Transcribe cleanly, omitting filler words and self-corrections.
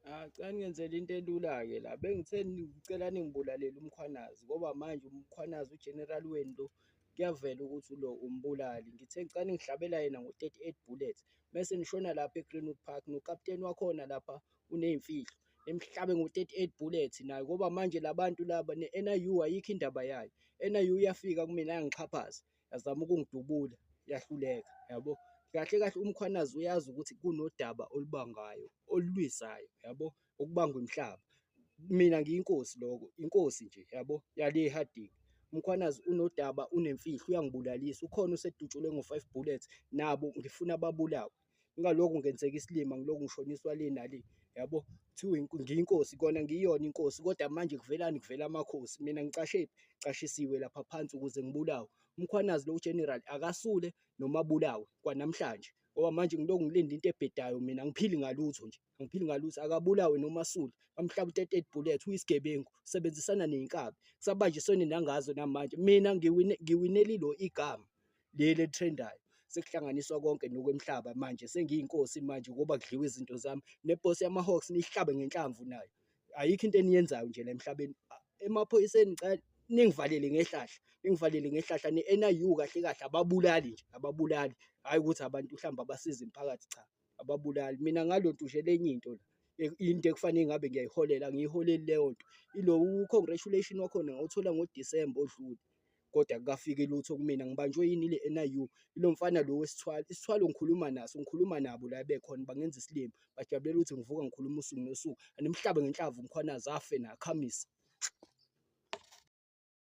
Cha ningenzele into elula-ke la bengithe ngicela ningibulalele umkhwanazi ngoba manje umkhwanazi ujenerali wenu lo kuyavela ukuthi lo umbulali. Ngithe ngicela ningihlabela yena ngo-38 bullets mese nishona lapha e-Greenwood Park nokapteni wakhona lapha uney'mfihlo nimhlabe ngo-38 bullets naye ngoba manje la bantu laba ne-NIU ayikho indaba yayo. NIU yafika kumina yangixhaphaza yazama ukungidubula yahluleka yabo. Kahle kahle umkhwanazi uyazi ukuthi kunodaba olubangayo olulwisayo yabo, ukubanga umhlaba. Mina ngiyinkosi lokho, inkosi nje yabo yale eHadebe. Umkhwanazi unodaba unemfihlo uyangibulalisa, ukhona usedutshulwe ngo-5 bullets nabo ngifuna babulawe. Ingalokhu ngenzeka isilima ngilokhu ngishoniswa le nale yabo. Kuthiwa ngiyinkosi kona ngiyona inkosi kodwa manje kuvelani? Kuvela amakhosi. Mina ngicashephi? Ngicashisiwe lapha phansi ukuze ngibulawe. Umkhwanazi lo ujenerali akasule noma abulawe kwanamhlanje ngoba manje ngilokhu ngilinda into ebhedayo, mina angiphili ngalutho nje, angiphili ngalutho. Akabulawe noma asule bamhlaba u-38 bullets, uyisigebengu usebenzisana ney'nkabi kusabanjiswene nangazo namanje. Mina ngiwinela ilo igama leli elithrendayo. Sekuhlanganiswa konke nokwemhlaba manje sengiyinkosi manje ngoba kudliwa izinto zami nebhosi yama-Hawks niyihlabe ngenhlamvu nayo. Ayikho into eniyenzayo nje la emhlabeni. Emaphoyiseni ngicela ningivalele ngehlahla, ningivalele ngehlahla ne-NIU kahle kahle ababulali nje, ababulali. Hhayi ukuthi abantu mhlawumbe abasiza imiphakathi, cha ababulali. Mina ngalo nto nje enye into la into ekufanele ngabe ngiyayiholela angiyiholeli leyo nto. Ilo u-congratulation wakhona ngawuthola ngoDisemba odlule kodwa akukafiki lutho kumina. Ngibanjwe yini ile NIU? Ilo mfana lo wesithwalo, isithwalo ngikhuluma naso, ngikhuluma nabo la bekhona bangenza isilima bajabulela ukuthi ngivuka ngikhuluma usuku nosuku. Animhlabe ngenhlamvu umkhwanazi afe naye akhamise.